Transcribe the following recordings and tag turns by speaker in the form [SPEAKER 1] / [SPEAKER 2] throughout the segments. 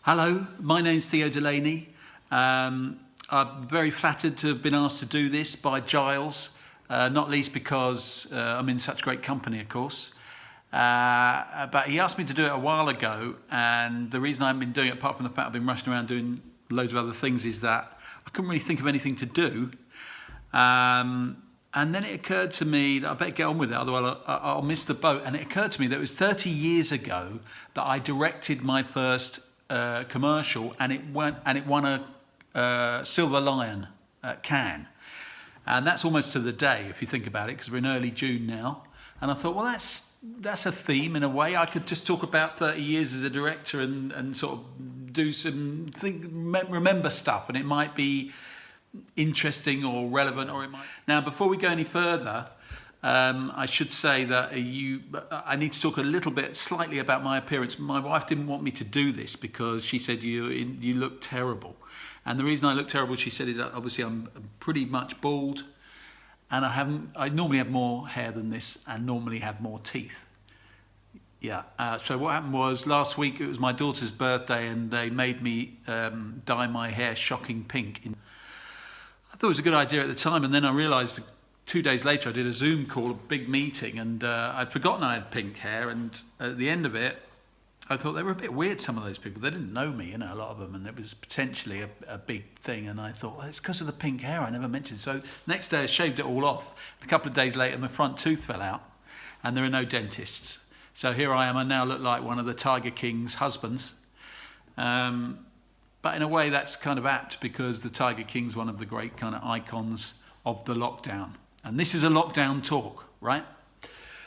[SPEAKER 1] Hello, my name's Theo Delaney. I'm very flattered to have been asked to do this by Giles, not least because I'm in such great company, of course. But he asked me to do it a while ago, and the reason I haven't been doing it, apart from the fact I've been rushing around doing loads of other things, is that I couldn't really think of anything to do. And then it occurred to me that I better get on with it, otherwise I'll miss the boat. And it occurred to me that it was 30 years ago that I directed my first commercial, and it won a Silver Lion at Cannes, and that's almost to the day if you think about it, because we're in early June now. And I thought, well, that's a theme in a way. I could just talk about 30 years as a director and sort of do remember stuff, and it might be interesting or relevant, or it might. Now, before we go any further, I should say that I need to talk a little bit, slightly about my appearance. My wife didn't want me to do this because she said you look terrible. And the reason I look terrible, she said, is that obviously I'm pretty much bald, and I normally have more hair than this, and normally have more teeth. Yeah. So what happened was, last week it was my daughter's birthday, and they made me dye my hair shocking pink. I thought it was a good idea at the time, and then I realised 2 days later I did a Zoom call, a big meeting, and I'd forgotten I had pink hair. And at the end of it, I thought they were a bit weird, some of those people. They didn't know me, a lot of them, and it was potentially a big thing. And I thought, well, it's because of the pink hair, I never mentioned. So next day I shaved it all off. A couple of days later, my front tooth fell out, and there are no dentists. So here I am. I now look like one of the Tiger King's husbands. But in a way, that's kind of apt, because the Tiger King's one of the great kind of icons of the lockdown. And this is a lockdown talk, right?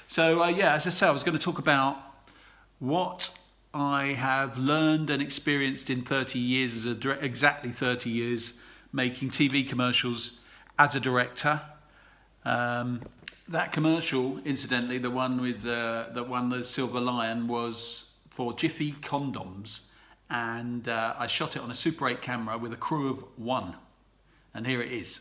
[SPEAKER 1] So as I say, I was going to talk about what I have learned and experienced in 30 years, exactly 30 years, making TV commercials as a director. That commercial, incidentally, the one that won the Silver Lion, was for Jiffy condoms. And I shot it on a Super 8 camera with a crew of one. And here it is.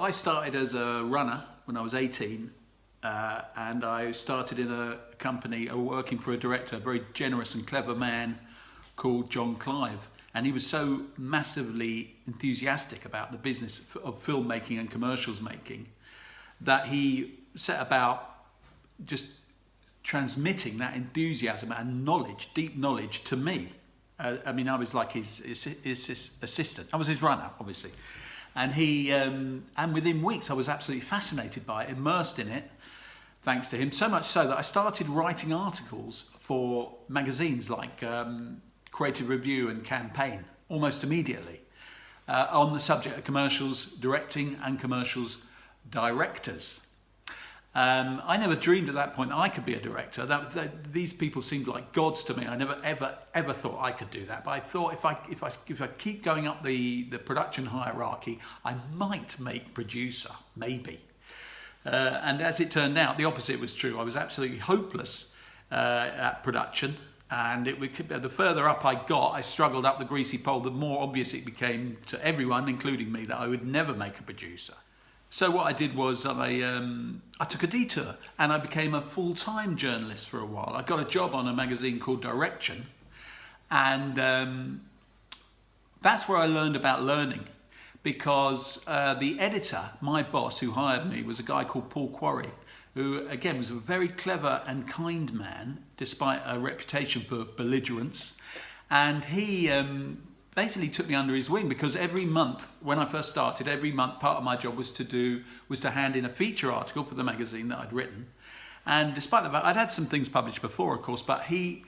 [SPEAKER 1] I started as a runner when I was 18, and I started in a company working for a director, a very generous and clever man called John Clive. And he was so massively enthusiastic about the business of filmmaking and commercials making that he set about just transmitting that enthusiasm and knowledge, deep knowledge, to me. I was like his assistant. I was his runner, obviously. And and within weeks I was absolutely fascinated by it, immersed in it, thanks to him. So much so that I started writing articles for magazines like Creative Review and Campaign almost immediately on the subject of commercials directing and commercials directors. I never dreamed at that point I could be a director. These people seemed like gods to me. I never ever thought I could do that. But I thought if I keep going up the production hierarchy, I might make producer, maybe. And as it turned out, the opposite was true. I was absolutely hopeless at production, and the further up I got, I struggled up the greasy pole. The more obvious it became to everyone, including me, that I would never make a producer. So what I did was I took a detour, and I became a full-time journalist for a while. I got a job on a magazine called Direction, and that's where I learned about learning, because the editor, my boss who hired me, was a guy called Paul Quarry, who again was a very clever and kind man, despite a reputation for belligerence. And he basically took me under his wing, because every month, when I first started, every month part of my job was to hand in a feature article for the magazine that I'd written. And despite the fact I'd had some things published before, of course, but he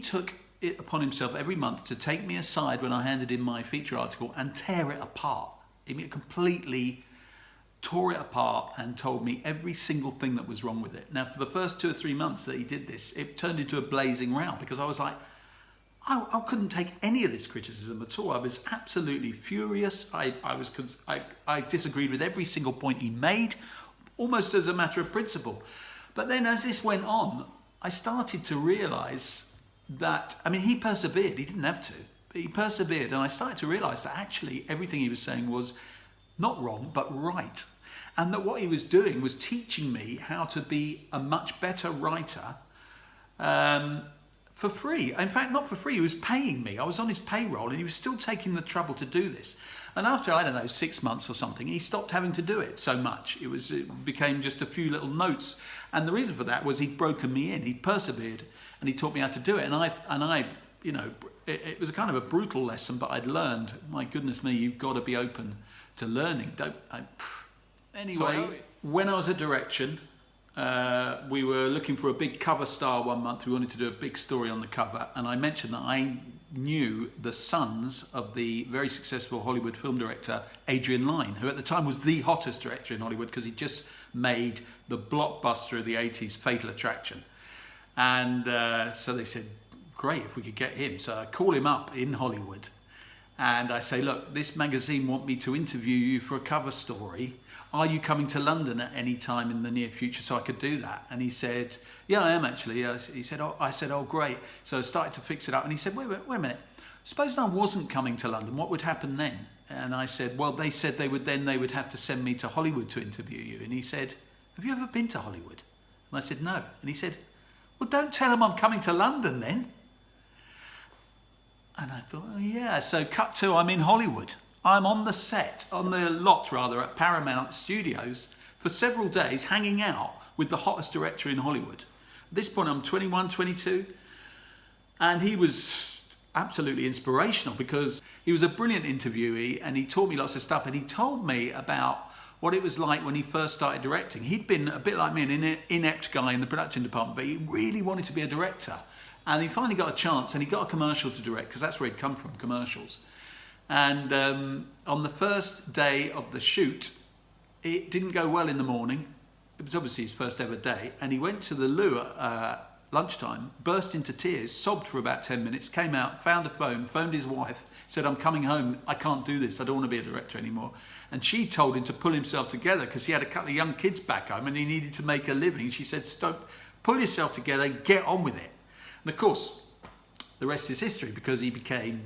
[SPEAKER 1] took it upon himself every month to take me aside when I handed in my feature article and tear it apart. He completely tore it apart and told me every single thing that was wrong with it. Now, for the first 2 or 3 months that he did this, it turned into a blazing row, because I was like, I couldn't take any of this criticism at all. I was absolutely furious. I disagreed with every single point he made, almost as a matter of principle. But then as this went on, I started to realise that, I mean, he persevered. He didn't have to, but he persevered. And I started to realise that actually everything he was saying was not wrong, but right. And that what he was doing was teaching me how to be a much better writer for free. In fact, not for free, he was paying me. I was on his payroll and he was still taking the trouble to do this. And after, I don't know, 6 months or something, he stopped having to do it so much. It became just a few little notes. And the reason for that was he'd broken me in. He'd persevered and he taught me how to do it. And I, you know, it was a kind of a brutal lesson, but I'd learned, my goodness me, you've got to be open to learning. Anyway, when I was at Direction, we were looking for a big cover star one month. We wanted to do a big story on the cover, and I mentioned that I knew the sons of the very successful Hollywood film director Adrian Lyne, who at the time was the hottest director in Hollywood because he just made the blockbuster of the 80s, Fatal Attraction. And so they said, great, if we could get him. So I call him up in Hollywood and I say, look, this magazine want me to interview you for a cover story. Are you coming to London at any time in the near future so I could do that? And he said, yeah, I am actually. He said, I said, oh, great. So I started to fix it up. And he said, wait a minute. Suppose I wasn't coming to London. What would happen then? And I said, well, they said they would have to send me to Hollywood to interview you. And he said, have you ever been to Hollywood? And I said, no. And he said, well, don't tell them I'm coming to London then. And I thought, oh, yeah. So cut to, I'm in Hollywood. I'm on the set, on the lot rather, at Paramount Studios for several days, hanging out with the hottest director in Hollywood. At this point, I'm 21, 22, and he was absolutely inspirational because he was a brilliant interviewee and he taught me lots of stuff, and he told me about what it was like when he first started directing. He'd been a bit like me, an inept guy in the production department, but he really wanted to be a director. And he finally got a chance and he got a commercial to direct because that's where he'd come from, commercials. And on the first day of the shoot, it didn't go well in the morning. It was obviously his first ever day. And he went to the loo at lunchtime, burst into tears, sobbed for about 10 minutes, came out, found a phone, phoned his wife, said, I'm coming home. I can't do this. I don't want to be a director anymore. And she told him to pull himself together because he had a couple of young kids back home and he needed to make a living. She said, stop, pull yourself together, get on with it. And of course, the rest is history because he became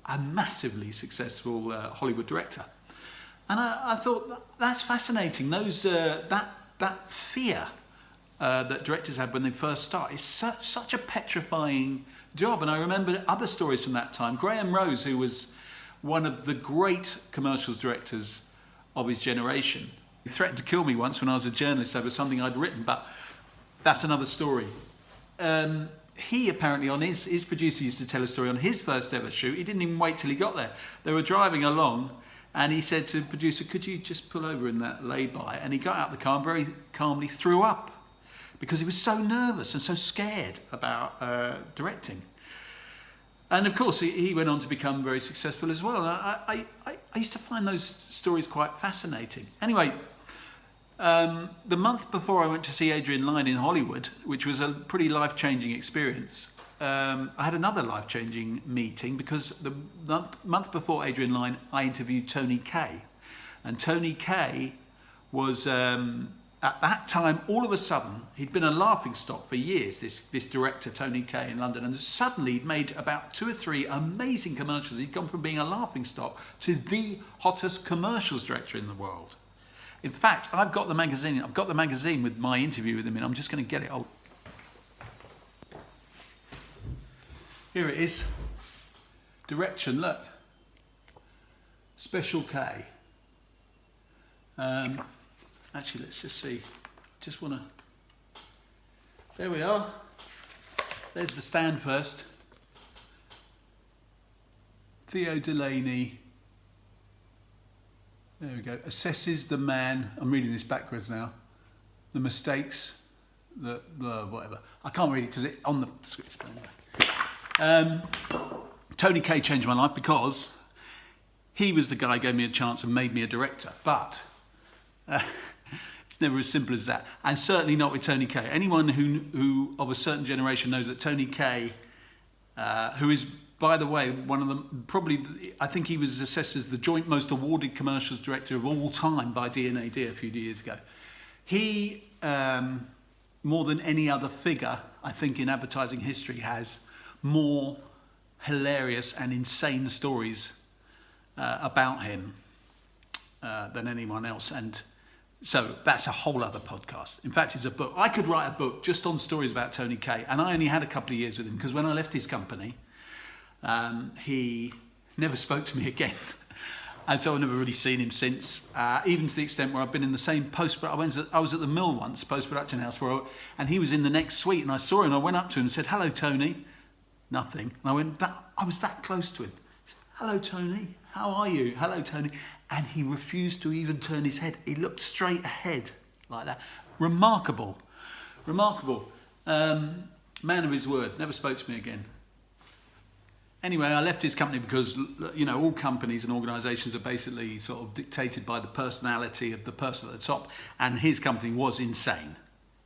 [SPEAKER 1] a massively successful Hollywood director. And I thought that's fascinating. That fear that directors have when they first start is such a petrifying job. And I remember other stories from that time. Graham Rose, who was one of the great commercials directors of his generation, he threatened to kill me once when I was a journalist over something I'd written, but that's another story. He apparently, on his producer used to tell a story on his first ever shoot. He didn't even wait till he got there. They were driving along and he said to the producer, could you just pull over in that lay-by? And he got out the car and very calmly threw up because he was so nervous and so scared about directing. And of course, he went on to become very successful as well. I used to find those stories quite fascinating. Anyway, the month before I went to see Adrian Lyne in Hollywood, which was a pretty life-changing experience, I had another life-changing meeting because the month before Adrian Lyne, I interviewed Tony Kaye. And Tony Kaye was, at that time, all of a sudden, he'd been a laughingstock for years, this director, Tony Kaye in London, and suddenly he'd made about 2 or 3 amazing commercials. He'd gone from being a laughingstock to the hottest commercials director in the world. In fact, I've got the magazine with my interview with him in. I'm just going to get it. Oh. Here it is. Direction, look. Special K. Actually, let's just see. Just want to... There we are. There's the stand first. Theo Delaney. There we go. Assesses the man. I'm reading this backwards now. The mistakes. Whatever. I can't read it because it's on the script. Anyway. Tony Kaye changed my life because he was the guy who gave me a chance and made me a director. But it's never as simple as that. And certainly not with Tony Kaye. Anyone who of a certain generation knows that Tony Kaye who is, by the way, one of them, probably, I think he was assessed as the joint most awarded commercials director of all time by D&AD a few years ago. He, more than any other figure, I think, in advertising history, has more hilarious and insane stories about him than anyone else. And so that's a whole other podcast. In fact, it's a book. I could write a book just on stories about Tony Kaye, and I only had a couple of years with him because when I left his company, he never spoke to me again. And so I've never really seen him since, even to the extent where I've been in the same I was at the Mill once, post-production house, and he was in the next suite, and I saw him, and I went up to him and said, "Hello, Tony." Nothing. And I was that close to him. I said, "Hello, Tony. How are you?" "Hello, Tony." And he refused to even turn his head. He looked straight ahead like that. Remarkable. Remarkable. Man of his word. Never spoke to me again. Anyway, I left his company because, you know, all companies and organisations are basically sort of dictated by the personality of the person at the top. And his company was insane.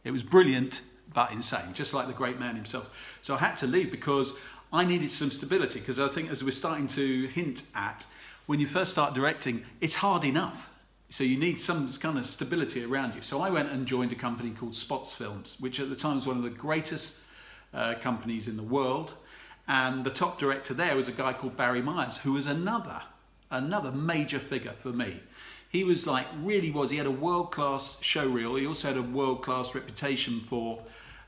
[SPEAKER 1] It was brilliant, but insane, just like the great man himself. So I had to leave because I needed some stability. Because I think, as we're starting to hint at, when you first start directing, it's hard enough. So you need some kind of stability around you. So I went and joined a company called Spots Films, which at the time was one of the greatest companies in the world. And the top director there was a guy called Barry Myers, who was another major figure for me. He was like, really was, he had a world-class showreel. He also had a world-class reputation for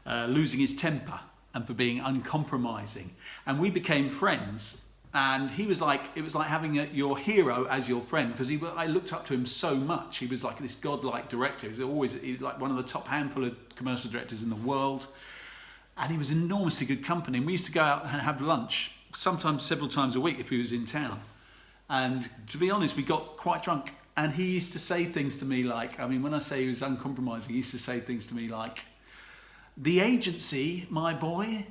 [SPEAKER 1] losing his temper and for being uncompromising. And we became friends. And he was like, it was like having your hero as your friend, because I looked up to him so much. He was like this godlike director. He was like one of the top handful of commercial directors in the world. And he was enormously good company. And we used to go out and have lunch, sometimes several times a week if he was in town. And to be honest, we got quite drunk. And he used to say things to me like, I mean, when I say he was uncompromising, he used to say things to me like, "The agency, my boy,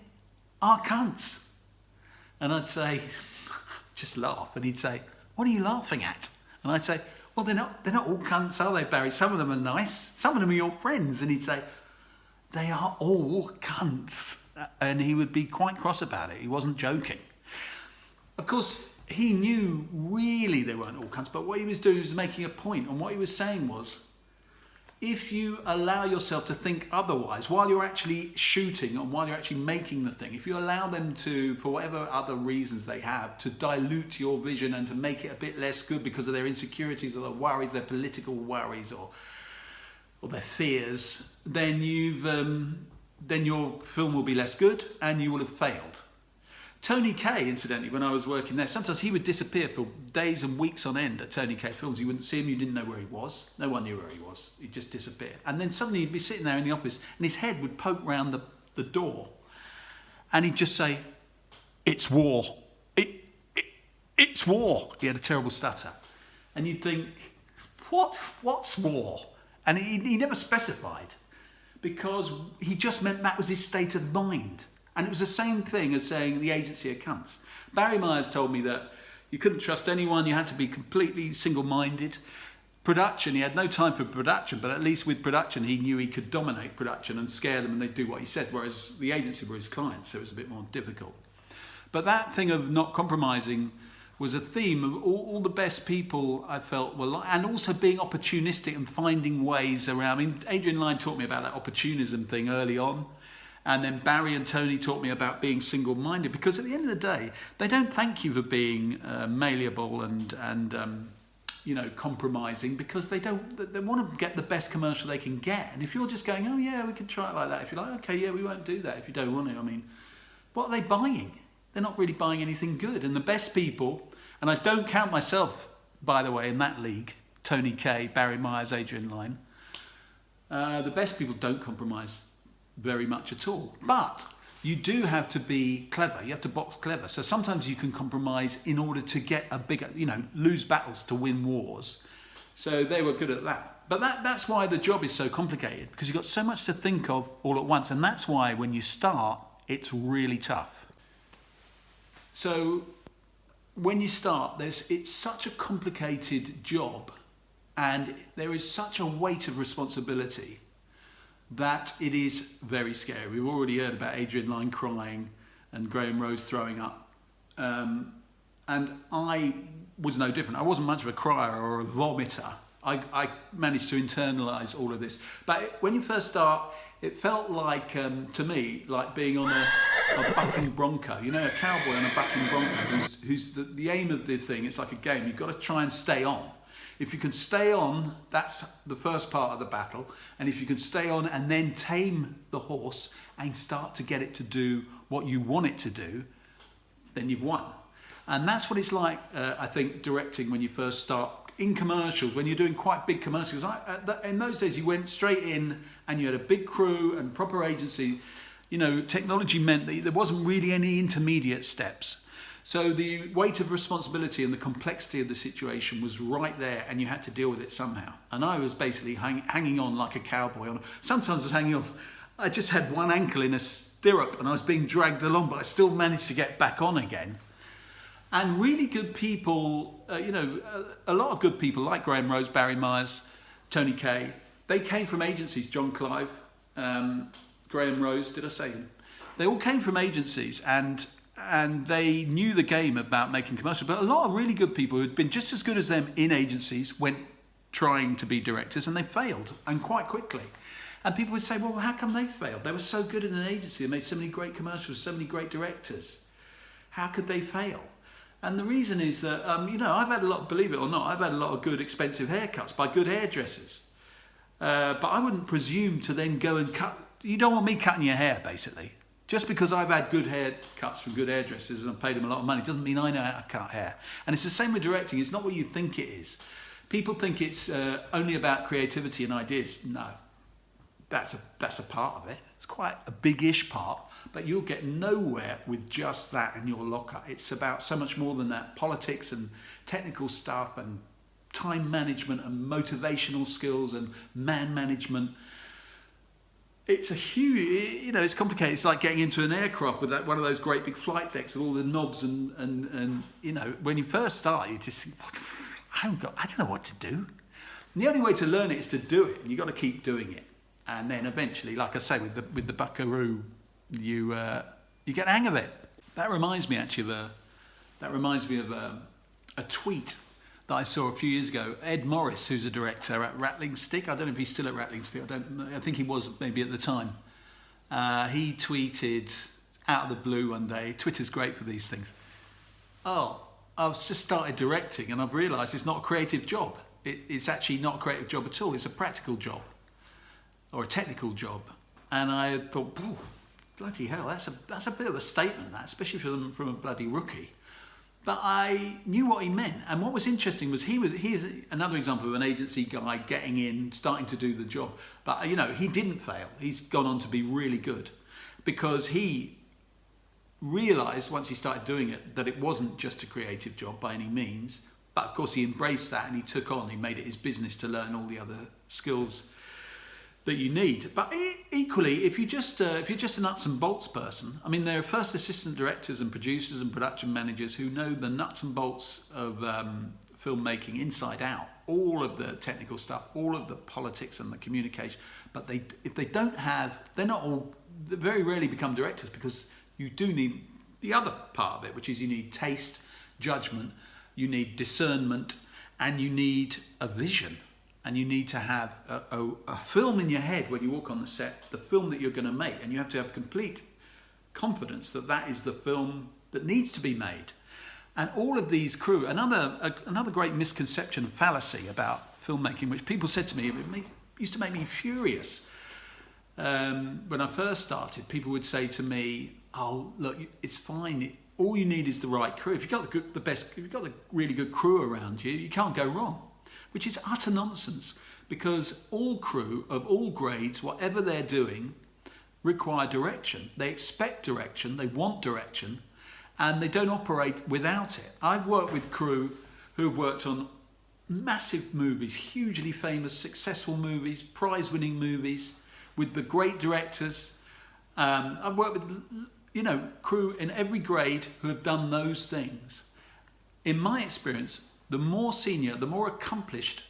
[SPEAKER 1] are cunts." And I'd say, just laugh. And he'd say, "What are you laughing at?" And I'd say, "Well, they're not all cunts, are they, Barry? Some of them are nice. Some of them are your friends." And he'd say, "They are all cunts." And he would be quite cross about it. He wasn't joking. Of course, he knew really they weren't all cunts, but what he was doing was making a point. And what he was saying was, if you allow yourself to think otherwise while you're actually shooting and while you're actually making the thing, if you allow them to, for whatever other reasons they have, to dilute your vision and to make it a bit less good because of their insecurities or their worries, their political worries or their fears, then your film will be less good and you will have failed. Tony Kaye, incidentally, when I was working there, sometimes he would disappear for days and weeks on end at Tony Kaye Films. You wouldn't see him, you didn't know where he was. No one knew where he was. He'd just disappear. And then suddenly he'd be sitting there in the office and his head would poke round the door and he'd just say, "It's war. It's war." He had a terrible stutter. And you'd think, what's war? And he never specified, because he just meant that was his state of mind. And it was the same thing as saying the agency are cunts. Barry Myers told me that you couldn't trust anyone, you had to be completely single-minded. Production, he had no time for production, but at least with production he knew he could dominate production and scare them and they'd do what he said, whereas the agency were his clients, so it was a bit more difficult. But that thing of not compromising was a theme of all the best people I felt were like, and also being opportunistic and finding ways around. I mean, Adrian Lyne taught me about that opportunism thing early on. And then Barry and Tony taught me about being single-minded, because at the end of the day, they don't thank you for being malleable and compromising, because they want to get the best commercial they can get. And if you're just going, "Oh yeah, we could try it like that," if you're like, "Okay, yeah, we won't do that," if you don't want to, I mean, what are they buying? They're not really buying anything good. And the best people, and I don't count myself, by the way, in that league, Tony Kaye, Barry Myers, Adrian Lyne, the best people don't compromise very much at all. But you do have to be clever. You have to box clever. So sometimes you can compromise in order to get a bigger, lose battles to win wars. So they were good at that. But that's why the job is so complicated, because you've got so much to think of all at once. And that's why when you start, it's really tough. So when you start, it's such a complicated job and there is such a weight of responsibility that it is very scary. We've already heard about Adrian Lyne crying and Graham Rose throwing up. And I was no different. I wasn't much of a crier or a vomiter. I managed to internalise all of this. But when you first start, it felt like, to me, like being on a bucking bronco. You know, a cowboy on a bucking bronco who's the aim of the thing, it's like a game. You've got to try and stay on. If you can stay on, that's the first part of the battle. And if you can stay on and then tame the horse and start to get it to do what you want it to do, then you've won. And that's what it's like, I think, directing when you first start in commercials, when you're doing quite big commercials. In those days, you went straight in and you had a big crew and proper agency. You know, technology meant that there wasn't really any intermediate steps. So the weight of responsibility and the complexity of the situation was right there, and you had to deal with it somehow. And I was basically hanging on like a cowboy. Sometimes I was hanging on. I just had one ankle in a stirrup and I was being dragged along, but I still managed to get back on again. And really good people, a lot of good people like Graham Rose, Barry Myers, Tony Kaye, they came from agencies. John Clive, Graham Rose, did I say him? They all came from agencies, and they knew the game about making commercials. But a lot of really good people who'd been just as good as them in agencies went trying to be directors, and they failed, and quite quickly. And people would say, well, how come they failed? They were so good in an agency, they made so many great commercials, so many great directors. How could they fail? And the reason is that, I've had a lot, believe it or not, I've had a lot of good expensive haircuts by good hairdressers. But I wouldn't presume to then go and cut. You don't want me cutting your hair, basically. Just because I've had good haircuts from good hairdressers and I've paid them a lot of money doesn't mean I know how to cut hair. And it's the same with directing. It's not what you think it is. People think it's only about creativity and ideas. No, that's a part of it. It's quite a big-ish part, but you'll get nowhere with just that in your locker. It's about so much more than that. Politics and technical stuff and time management and motivational skills and man management. It's a huge, it's complicated. It's like getting into an aircraft with one of those great big flight decks with all the knobs and when you first start, you just think, I don't know what to do. And the only way to learn it is to do it, and you've got to keep doing it. And then eventually, like I say, with the buckaroo, you get the hang of it. That reminds me actually of a tweet that I saw a few years ago. Ed Morris, who's a director at Rattling Stick, I don't know if he's still at Rattling Stick. I think he was maybe at the time. He tweeted out of the blue one day. Twitter's great for these things. Oh, I've just started directing and I've realised it's not a creative job. It's actually not a creative job at all. It's a practical job or a technical job. And I thought, bloody hell, that's a bit of a statement, that, especially from a bloody rookie. But I knew what he meant. And what was interesting was he's another example of an agency guy getting in, starting to do the job. But, he didn't fail. He's gone on to be really good because he realised once he started doing it that it wasn't just a creative job by any means. But of course he embraced that and he made it his business to learn all the other skills that you need. But equally, if you're just a nuts and bolts person, I mean, there are first assistant directors and producers and production managers who know the nuts and bolts of filmmaking inside out, all of the technical stuff, all of the politics and the communication. But if they don't have, they very rarely become directors, because you do need the other part of it, which is you need taste, judgment, you need discernment, and you need a vision. And you need to have a film in your head when you walk on the set, the film that you're going to make. And you have to have complete confidence that that is the film that needs to be made. And all of these crew, another great misconception and fallacy about filmmaking, which people said to me, used to make me furious. When I first started, people would say to me, oh, look, it's fine. All you need is the right crew. If you've got if you've got the really good crew around you, you can't go wrong. Which is utter nonsense, because all crew of all grades, whatever they're doing, require direction. They expect direction, they want direction, and they don't operate without it. I've worked with crew who've worked on massive movies, hugely famous, successful movies, prize-winning movies, with the great directors. I've worked with, crew in every grade who have done those things. In my experience, the more senior, the more accomplished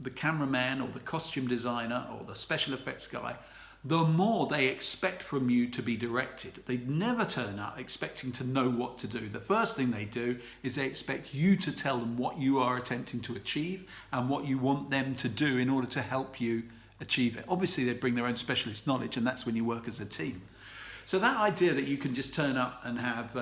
[SPEAKER 1] the cameraman or the costume designer or the special effects guy, the more they expect from you to be directed. They never turn up expecting to know what to do. The first thing they do is they expect you to tell them what you are attempting to achieve and what you want them to do in order to help you achieve it. Obviously, they bring their own specialist knowledge, and that's when you work as a team. So that idea that you can just turn up and have,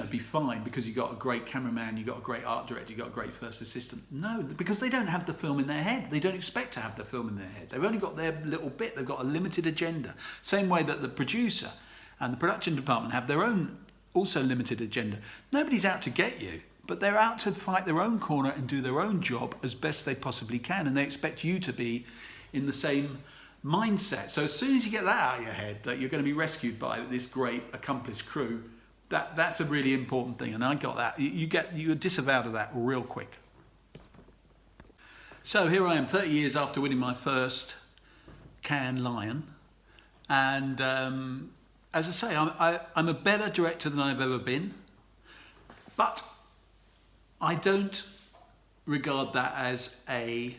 [SPEAKER 1] be fine because you've got a great cameraman, you've got a great art director, you've got a great first assistant. No, because they don't have the film in their head. They don't expect to have the film in their head. They've only got their little bit. They've got a limited agenda. Same way that the producer and the production department have their own also limited agenda. Nobody's out to get you, but they're out to fight their own corner and do their own job as best they possibly can. And they expect you to be in the same mindset. So as soon as you get that out of your head, that you're going to be rescued by this great accomplished crew, that's a really important thing. And I got that. You're disavowed of that real quick. So here I am 30 years after winning my first Cannes Lion. And as I say, I'm a better director than I've ever been. But I don't regard that as a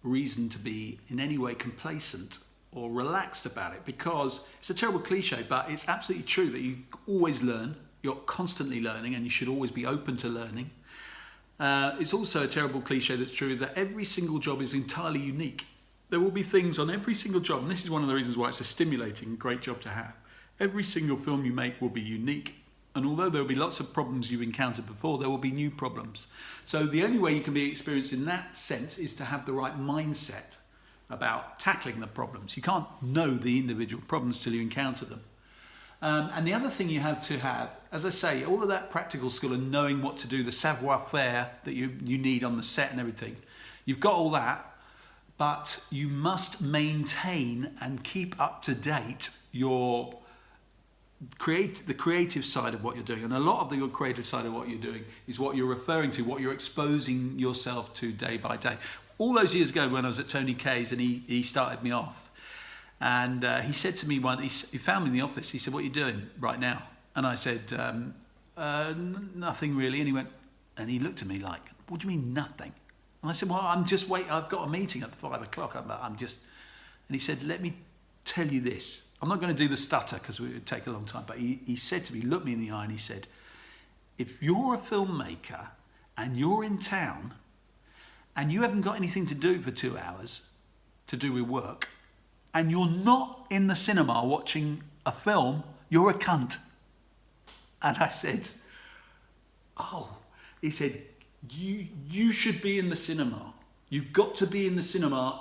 [SPEAKER 1] reason to be in any way complacent or relaxed about it, because it's a terrible cliche, but it's absolutely true that you always learn, you're constantly learning, and you should always be open to learning. It's also a terrible cliche that's true that every single job is entirely unique. There will be things on every single job, and this is one of the reasons why it's a stimulating, great job to have. Every single film you make will be unique. And although there will be lots of problems you've encountered before, there will be new problems. So the only way you can be experienced in that sense is to have the right mindset about tackling the problems. You can't know the individual problems till you encounter them. And the other thing you have to have, as I say, all of that practical skill and knowing what to do, the savoir-faire that you need on the set and everything, you've got all that, but you must maintain and keep up to date your the creative side of what you're doing. And a lot of the creative side of what you're doing is what you're referring to, what you're exposing yourself to day by day. All those years ago when I was at Tony Kaye's and he started me off, and he said to me he found me in the office, he said, "What are you doing right now?" And I said, "Nothing really." And he looked at me like, "What do you mean nothing?" And I said, "Well, I'm just waiting, I've got a meeting at 5 o'clock. And he said, "Let me tell you this." I'm not going to do the stutter because it would take a long time, but he said to me, looked me in the eye and he said, "If you're a filmmaker and you're in town and you haven't got anything to do for 2 hours to do with work, and you're not in the cinema watching a film, you're a cunt." And I said, "Oh," he said, you should be in the cinema. You've got to be in the cinema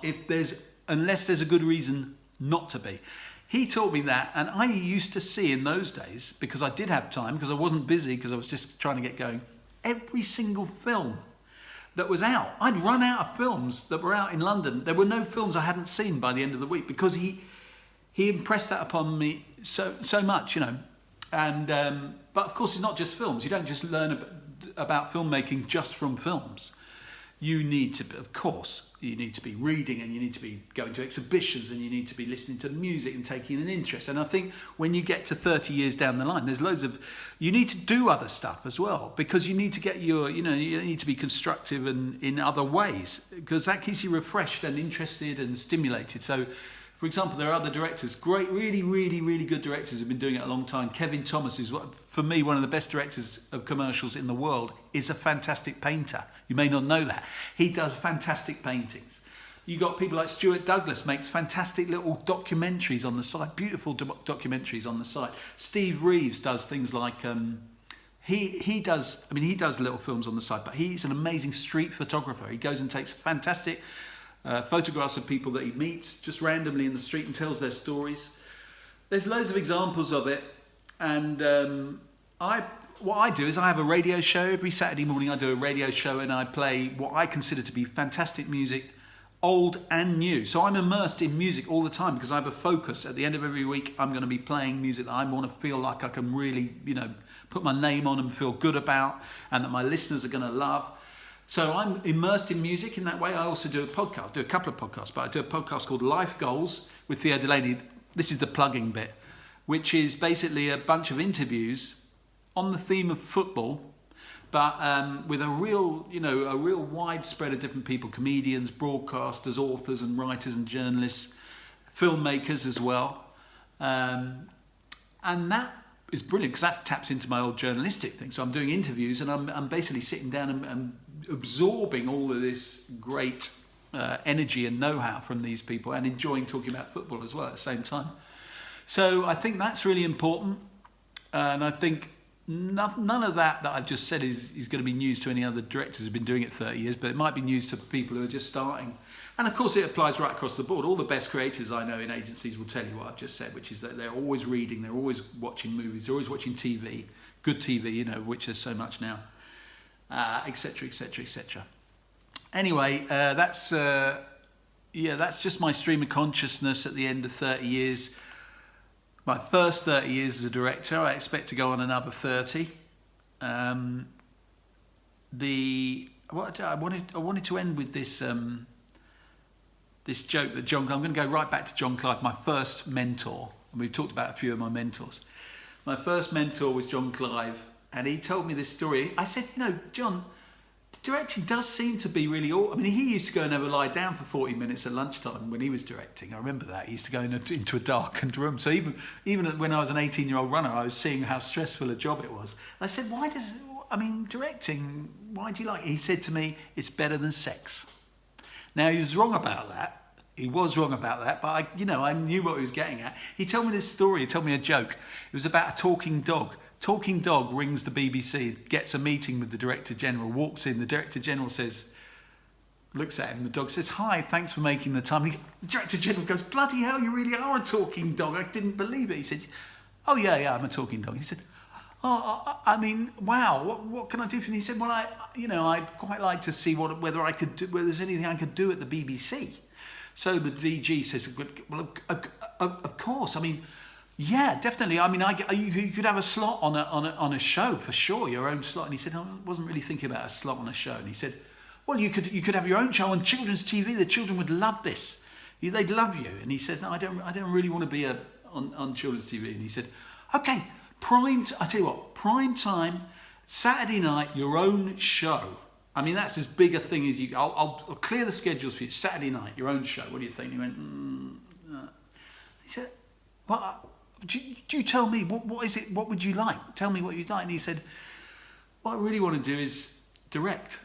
[SPEAKER 1] unless there's a good reason not to be." He taught me that, and I used to see in those days, because I did have time, because I wasn't busy, because I was just trying to get going, every single film that was out. I'd run out of films that were out in London. There were no films I hadn't seen by the end of the week, because he impressed that upon me so much, And but of course, it's not just films. You don't just learn about filmmaking just from films. You need to be reading, and you need to be going to exhibitions, and you need to be listening to music and taking an interest. And I think when you get to 30 years down the line, you need to do other stuff as well, because you need to get you need to be constructive and in other ways, because that keeps you refreshed and interested and stimulated. So, for example, there are other directors, great, really, really, really good directors who've been doing it a long time. Kevin Thomas, who's for me one of the best directors of commercials in the world, is a fantastic painter. You may not know that. He does fantastic paintings. You got people like Stuart Douglas, makes fantastic little documentaries on the side, beautiful documentaries on the side. Steve Reeves does things like he does little films on the side, but he's an amazing street photographer. He goes and takes fantastic photographs of people that he meets just randomly in the street and tells their stories. There's loads of examples of it, and what I do is I have a radio show. Every Saturday morning I do a radio show, and I play what I consider to be fantastic music, old and new. So I'm immersed in music all the time because I have a focus. At the end of every week, I'm going to be playing music that I want to feel like I can really, put my name on and feel good about, and that my listeners are going to love. So I'm immersed in music in that way. I also do a podcast, do a couple of podcasts, but I do a podcast called Life Goals with Theo Delaney. This is the plugging bit, which is basically a bunch of interviews on the theme of football, but with a real wide spread of different people, comedians, broadcasters, authors and writers and journalists, filmmakers as well. And that is brilliant because that taps into my old journalistic thing. So I'm doing interviews and I'm basically sitting down and absorbing all of this great energy and know-how from these people and enjoying talking about football as well at the same time. So I think that's really important. And I think none of that I've just said is going to be news to any other directors who've been doing it 30 years, but it might be news to people who are just starting. And of course it applies right across the board. All the best creators I know in agencies will tell you what I've just said, which is that they're always reading, they're always watching movies, they're always watching TV, good TV, you know, which there's so much now, etc., etc., etc. Anyway, that's just my stream of consciousness at the end of 30 years. My first 30 years as a director, I expect to go on another 30. I wanted to end with this this joke that I'm going to go right back to John Clive, my first mentor. And we've talked about a few of my mentors. My first mentor was John Clive, and he told me this story. I said, you know, John, directing does seem to be really I mean, he used to go and have a lie down for 40 minutes at lunchtime when he was directing. I remember that. He used to go into a darkened room. So even when I was an 18-year-old runner, I was seeing how stressful a job it was. I said, directing, why do you like it? He said to me, it's better than sex. Now, he was wrong about that. He was wrong about that, but I knew what he was getting at. He told me this story. He told me a joke. It was about a talking dog. Talking dog rings the BBC, gets a meeting with the Director General, walks in. The Director General looks at him. The dog says, "Hi, thanks for making the time." The Director General goes, "Bloody hell, you really are a talking dog. I didn't believe it." He said, "Oh, yeah, I'm a talking dog." He said, "Oh, I mean, wow, what can I do for you?" And he said, "Well, I'd quite like to see whether there's anything I could do at the BBC." So the DG says, "Well, of course. I mean, yeah, definitely. I mean, you could have a slot on a show for sure, your own slot." And he said, "I wasn't really thinking about a slot on a show." And he said, "Well, you could have your own show on children's TV. The children would love this. They'd love you." And he said, "No, I don't really want to be on children's TV." And he said, "Okay, I tell you what, prime time, Saturday night, your own show. I mean, that's as big a thing as you. I'll clear the schedules for you. Saturday night, your own show. What do you think?" And he went, He said, "Well, do you tell me, what is it? What would you like? Tell me what you'd like." And he said, "What I really want to do is direct."